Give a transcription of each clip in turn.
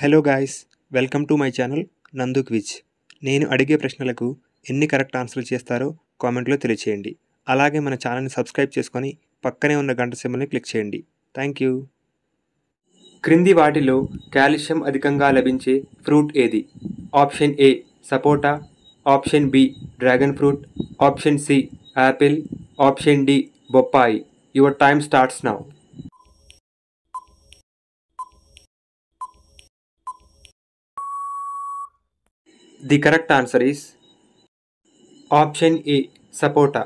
Hello guys, welcome to my channel నందు quiz. నేను అడిగే ప్రశ్నలకు ఎన్ని కరెక్ట్ ఆన్సర్లు చేస్తారో కామెంట్లో తెలియచేయండి. అలాగే మన ఛానల్ని సబ్స్క్రైబ్ చేసుకొని పక్కనే ఉన్న గంట సింబల్ని క్లిక్ చేయండి. Thank you. క్రింది వాటిలో కాల్షియం అధికంగా లభించే ఫ్రూట్ ఏది? Option A sapota, option B dragon fruit, option C apple, option D బొప్పాయి. Your time starts now. The correct answer is option A sapota.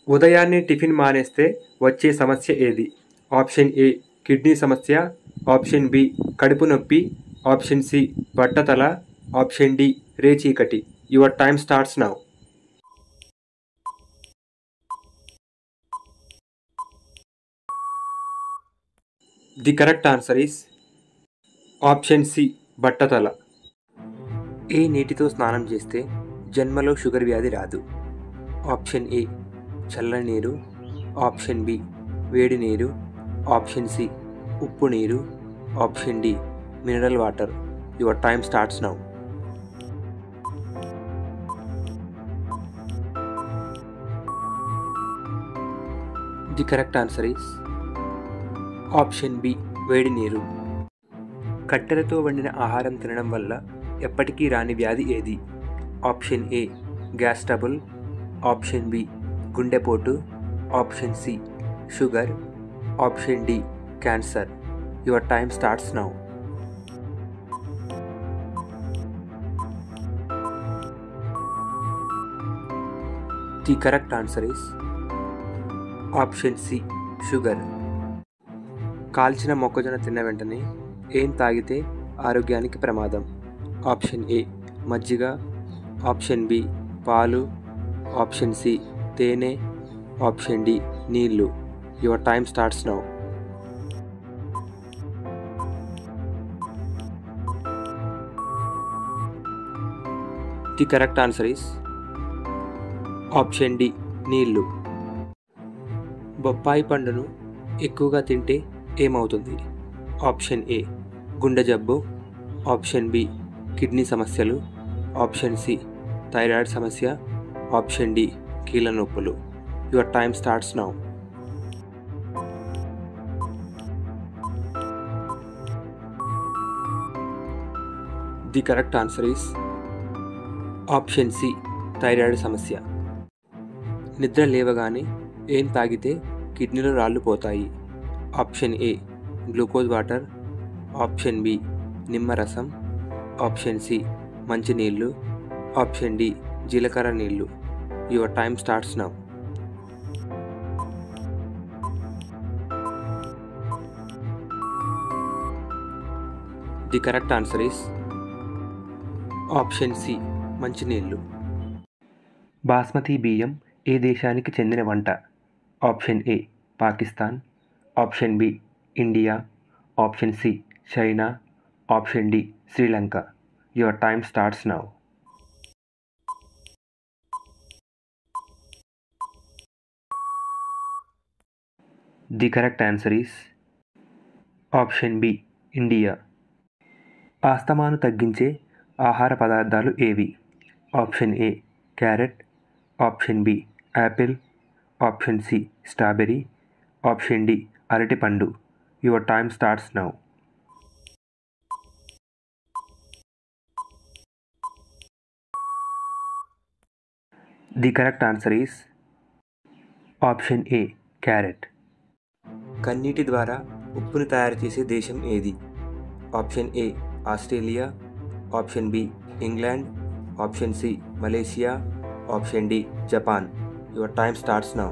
ఉదయాన్నే టిఫిన్ మానేస్తే వచ్చే సమస్య ఏది? ఆప్షన్ ఏ కిడ్నీ సమస్య, ఆప్షన్ బి కడుపు నొప్పి, ఆప్షన్ సి బట్టతల, ఆప్షన్ డి రేచీకటి. Your time starts now. The correct answer is option C బట్టతల. ఏ నీటితో స్నానం చేస్తే జన్మలో షుగర్ వ్యాధి రాదు? ఆప్షన్ ఏ చల్లని నీరు, ఆప్షన్ బి వేడి నీరు, ఆప్షన్ సి ఉప్పు నీరు, option D mineral water. Your time starts now. The correct answer is option B వేడి నీరు. కట్టెలతో వండిన ఆహారం తినడం వల్ల ఎప్పటికీ రాని వ్యాధి ఏది? Option A gas trouble, option B గుండెపోటు, option C sugar, option D cancer. Your time starts now. The correct answer is option C sugar. కాల్చిన మొక్కజొన్న తిన్న వెంటనే ఏం తాగితే ఆరోగ్యానికి ప్రమాదం? ఆప్షన్ ఏ మజ్జిగ, ఆప్షన్ బి పాలు, ఆప్షన్ సి తేనె, ఆప్షన్ డి నీళ్ళు. Your time starts now. The correct answer is option D నీళ్ళు. బొప్పాయి పండును ఎక్కువగా తింటే ఏమవుతుంది? ఆప్షన్ ఏ గుండె జబ్బు, ఆప్షన్ బి కిడ్నీ సమస్యలు, ఆప్షన్ సి థైరాయిడ్ సమస్య, ఆప్షన్ డి కీళ్ళ నొప్పులు. Your time starts now. The correct answer is option C thyroid సమస్య. నిద్ర లేవగానే ఏం తాగితే కిడ్నీలో రాళ్ళు పోతాయి? Option A glucose water, option B నిమ్మరసం, ఆప్షన్ సి మంచినీళ్ళు, ఆప్షన్ డి జీలకర్ర నీళ్ళు. Your time starts now. The correct answer is option C మంచినీళ్ళు. బాస్మతి బియ్యం ఏ దేశానికి చెందిన వంట? Option A Pakistan, option B India, option C China, option D Sri Lanka. Your time starts now. The correct answer is option B India. ఆస్తమాను తగ్గించే ఆహార పదార్థాలు ఏవి? Option A carrot, option B apple, option C strawberry, option D అరటిపండు. Your time starts now. The correct answer is option A carrot. కన్నీటి ద్వారా ఉప్పును తయారు చేసే దేశం ఏది? Option A Australia, option B England, option C Malaysia, option D Japan. Your time starts now.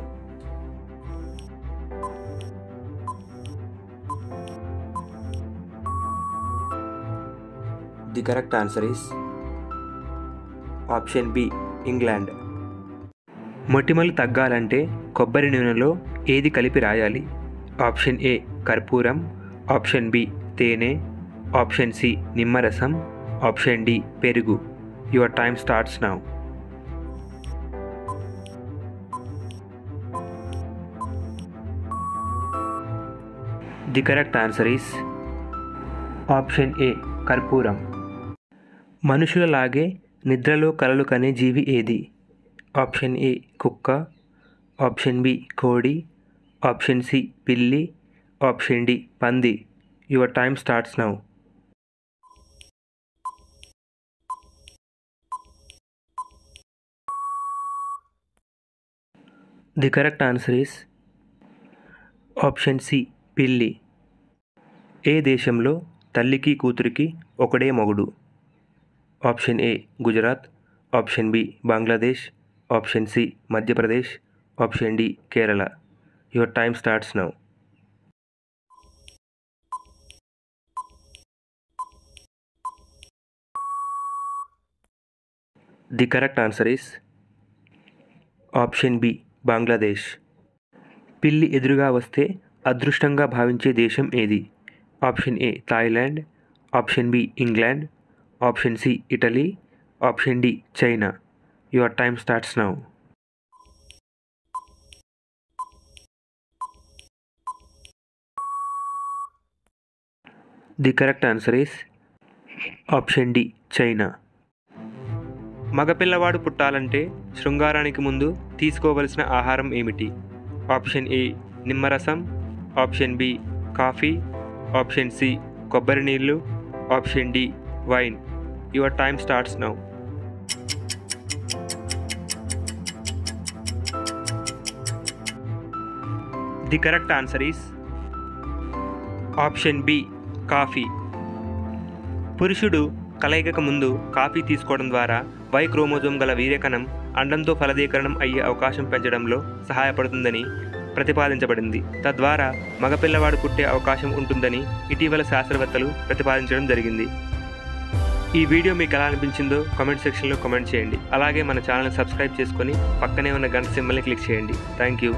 The correct answer is option B England. మొటిమలు తగ్గాలంటే కొబ్బరి నూనెలో ఏది కలిపి రాయాలి? ఆప్షన్ ఏ కర్పూరం, ఆప్షన్ బి తేనె, ఆప్షన్ సి నిమ్మరసం, ఆప్షన్ డి పెరుగు. Your time starts now. The correct answer is option ఏ కర్పూరం. మనుషులలాగే నిద్రలో కలలు కనే జీవి ఏది? ఆప్షన్ ఏ కుక్క, ఆప్షన్ బి కోడి, ఆప్షన్ సి పిల్లి, ఆప్షన్ డి పంది. Your time starts now. The correct answer is option C పిల్లి. ఏ దేశంలో తల్లికి కూతురికి ఒకడే మొగుడు? Option A Gujarat, option B Bangladesh, option C Madhya Pradesh, option D Kerala. Your time starts now. The correct answer is option B Bangladesh. పిల్లి ఎదురుగా వస్తే అదృష్టంగా భావించే దేశం ఏది? Option A Thailand, option B England, option C Italy, option D China. Your time starts now. The correct answer is option D China. మగపిల్లవాడు పుట్టాలంటే శృంగారానికి ముందు తీసుకోవలసిన ఆహారం ఏమిటి? ఆప్షన్ ఏ నిమ్మరసం, option B coffee, option C కొబ్బరి నీళ్ళు, option D wine. Your time starts now. The correct answer is option B coffee. పురుషుడు కలయికకు ముందు కాఫీ తీసుకోవడం ద్వారా వై క్రోమోజోమ్ గల వీర్యకణం అండంతో ఫలదీకరణం అయ్యే అవకాశం పెంచడంలో సహాయపడుతుందని ప్రతిపాదించబడింది. తద్వారా మగపిల్లవాడు పుట్టే అవకాశం ఉంటుందని ఇటీవల శాస్త్రవేత్తలు ప్రతిపాదించడం జరిగింది. ఈ వీడియో మీకు ఎలా అనిపించిందో కామెంట్ సెక్షన్లో కామెంట్ చేయండి. అలాగే మన ఛానల్ని సబ్స్క్రైబ్ చేసుకొని పక్కనే ఉన్న గంట సింబల్ని క్లిక్ చేయండి. Thank you.